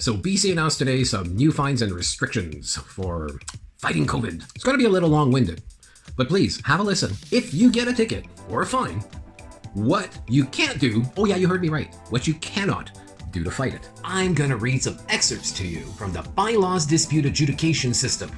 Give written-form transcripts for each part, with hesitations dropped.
So BC announced today some new fines and restrictions for fighting COVID. It's going to be a little long-winded, but please have a listen. If you get a ticket or a fine, what you can't do, oh yeah, you heard me right, what you cannot do to fight it. I'm going to read some excerpts to you from the Bylaws dispute adjudication system.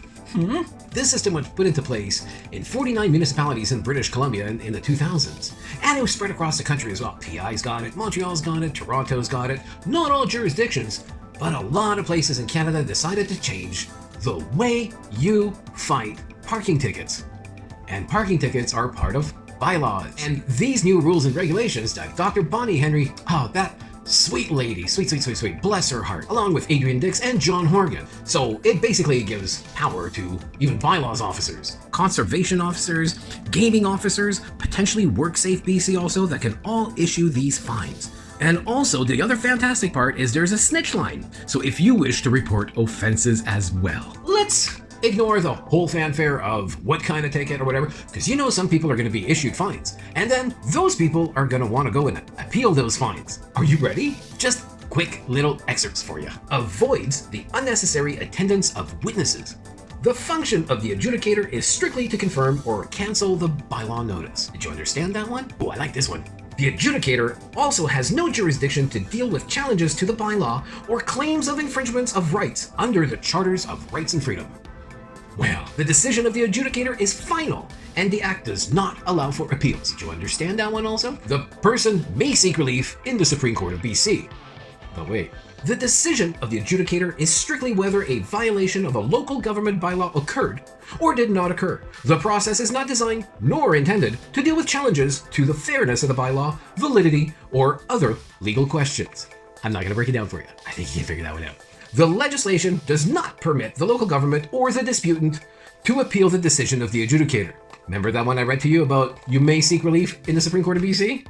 This system was put into place in 49 municipalities in British Columbia in the 2000s, and it was spread across the country as well. PI's got it, Montreal's got it, Toronto's got it. Not all jurisdictions, but a lot of places in Canada decided to change the way you fight parking tickets. And parking tickets are part of bylaws. And these new rules and regulations that Dr. Bonnie Henry, that sweet lady, sweet, bless her heart, along with Adrian Dix and John Horgan. So it basically gives power to even bylaws officers, conservation officers, gaming officers, potentially WorkSafe BC also, that can all issue these fines. And also, the other fantastic part is there's a snitch line. So if you wish to report offenses as well. Let's ignore the whole fanfare of what kind of ticket or whatever, because you know some people are going to be issued fines. And then those people are going to want to go and appeal those fines. Are you ready? Just quick little excerpts for you. Avoids the unnecessary attendance of witnesses. The function of the adjudicator is strictly to confirm or cancel the bylaw notice. Did you understand that one? Oh, I like this one. The adjudicator also has no jurisdiction to deal with challenges to the bylaw or claims of infringements of rights under the Charters of Rights and Freedom. Well, the decision of the adjudicator is final, and the Act does not allow for appeals. Did you understand that one also? The person may seek relief in the Supreme Court of BC. But wait. The decision of the adjudicator is strictly whether a violation of a local government bylaw occurred or did not occur. The process is not designed nor intended to deal with challenges to the fairness of the bylaw, validity, or other legal questions. I'm not going to break it down for you. I think you can figure that one out. The legislation does not permit the local government or the disputant to appeal the decision of the adjudicator. Remember that one I read to you about you may seek relief in the Supreme Court of BC?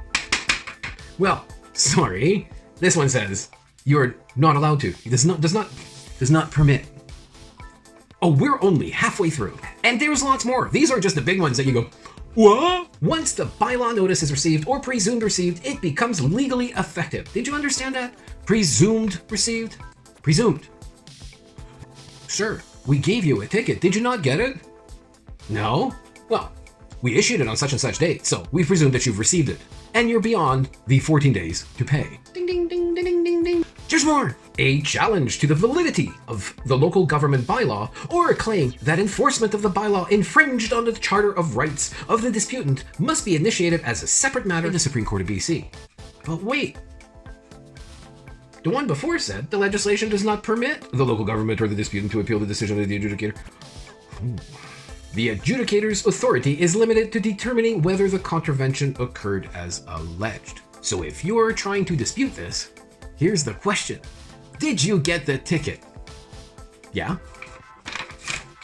Well, sorry. This one says you're not allowed to. It does not permit. Oh, we're only halfway through. And there's lots more. These are just the big ones that you go, what? Once the bylaw notice is received or presumed received, it becomes legally effective. Did you understand that? Presumed received? Presumed. Sure, we gave you a ticket. Did you not get it? No? Well, we issued it on such and such date, so we presume that you've received it. And you're beyond the 14 days to pay. Ding, ding, ding, ding, ding, ding, ding. There's more. A challenge to the validity of the local government bylaw or a claim that enforcement of the bylaw infringed on the Charter of Rights of the disputant must be initiated as a separate matter in the Supreme Court of BC. But wait. The one before said the legislation does not permit the local government or the disputant to appeal the decision of the adjudicator. The adjudicator's authority is limited to determining whether the contravention occurred as alleged. So if you're trying to dispute this, here's the question. Did you get the ticket? Yeah?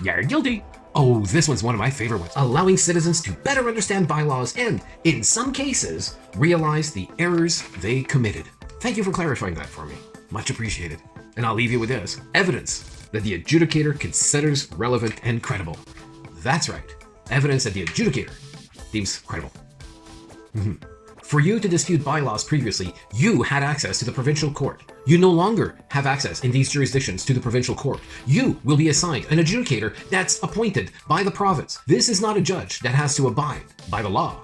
You're guilty. Oh, this one's one of my favorite ones. Allowing citizens to better understand bylaws and, in some cases, realize the errors they committed. Thank you for clarifying that for me. Much appreciated. And I'll leave you with this. Evidence that the adjudicator considers relevant and credible. That's right. Evidence that the adjudicator deems credible. For you to dispute bylaws previously, you had access to the provincial court. You no longer have access in these jurisdictions to the provincial court. You will be assigned an adjudicator that's appointed by the province. This is not a judge that has to abide by the law.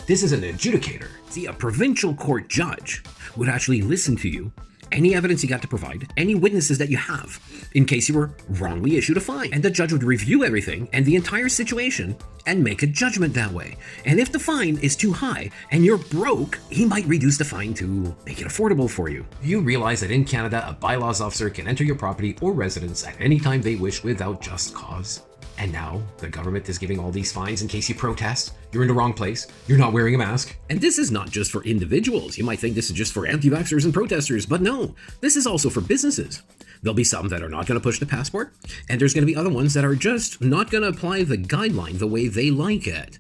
This is an adjudicator. See, a provincial court judge would actually listen to you, any evidence you got to provide, any witnesses that you have, in case you were wrongly issued a fine. And the judge would review everything and the entire situation and make a judgment that way. And if the fine is too high and you're broke, he might reduce the fine to make it affordable for you. You realize that in Canada, a bylaws officer can enter your property or residence at any time they wish without just cause. And now the government is giving all these fines in case you protest, you're in the wrong place, you're not wearing a mask. And this is not just for individuals. You might think this is just for anti-vaxxers and protesters, but no, this is also for businesses. There'll be some that are not going to push the passport, and there's going to be other ones that are just not going to apply the guideline the way they like it.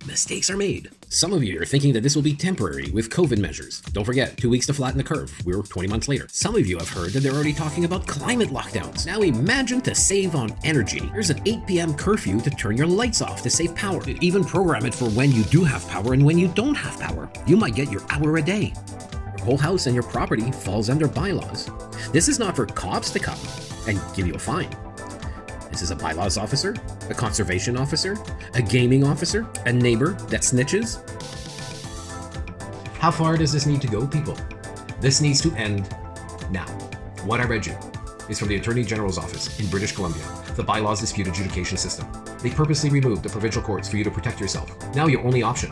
Mistakes are made. Some of you are thinking that this will be temporary with COVID measures. Don't forget, 2 weeks to flatten the curve. We're 20 months later. Some of you have heard that they're already talking about climate lockdowns. Now imagine to save on energy. There's an 8 p.m. curfew to turn your lights off to save power. Even program it for when you do have power and when you don't have power. You might get your hour a day. whole house and your property falls under bylaws. This is not for cops to come and give you a fine. This is a bylaws officer, a conservation officer, a gaming officer, a neighbor that snitches. How far does this need to go, people? This needs to end now. What I read you is from the Attorney General's office in British Columbia, the Bylaws dispute adjudication system. They purposely removed the provincial courts for you to protect yourself. Now your only option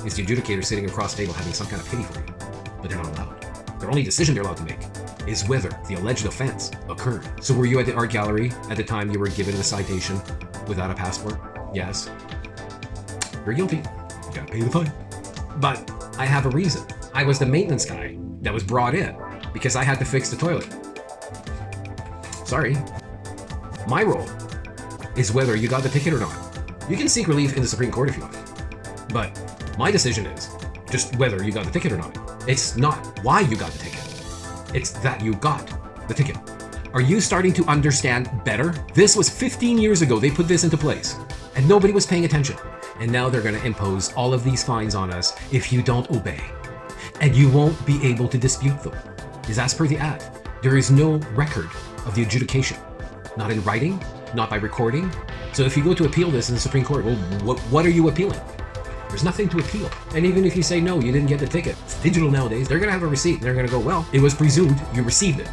is the adjudicator sitting across the table having some kind of pity for you. But they're not allowed. Their only decision they're allowed to make is whether the alleged offense occurred. So were you at the art gallery at the time you were given the citation without a passport? Yes. You're guilty. You gotta pay the fine. But I have a reason. I was the maintenance guy that was brought in because I had to fix the toilet. Sorry. My role is whether you got the ticket or not. You can seek relief in the Supreme Court if you want. But my decision is just whether you got the ticket or not. It's not why you got the ticket. It's that you got the ticket. Are you starting to understand better? This was 15 years ago they put this into place, and nobody was paying attention. And now they're going to impose all of these fines on us if you don't obey. And you won't be able to dispute them. Because as per the Act, there is no record of the adjudication. Not in writing, not by recording. So if you go to appeal this in the Supreme Court, well, what are you appealing? There's nothing to appeal. And even if you say, no, you didn't get the ticket, it's digital nowadays, they're going to have a receipt. They're going to go, well, it was presumed you received it.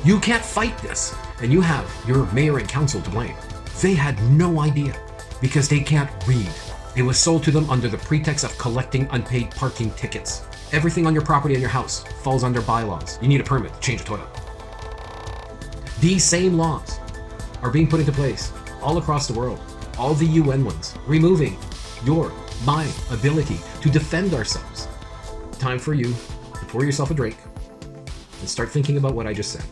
You can't fight this. And you have your mayor and council to blame. They had no idea because they can't read. It was sold to them under the pretext of collecting unpaid parking tickets. Everything on your property and your house falls under bylaws. You need a permit to change a toilet. These same laws are being put into place all across the world, all the UN ones, removing my ability to defend ourselves. Time for you to pour yourself a drink and start thinking about what I just said.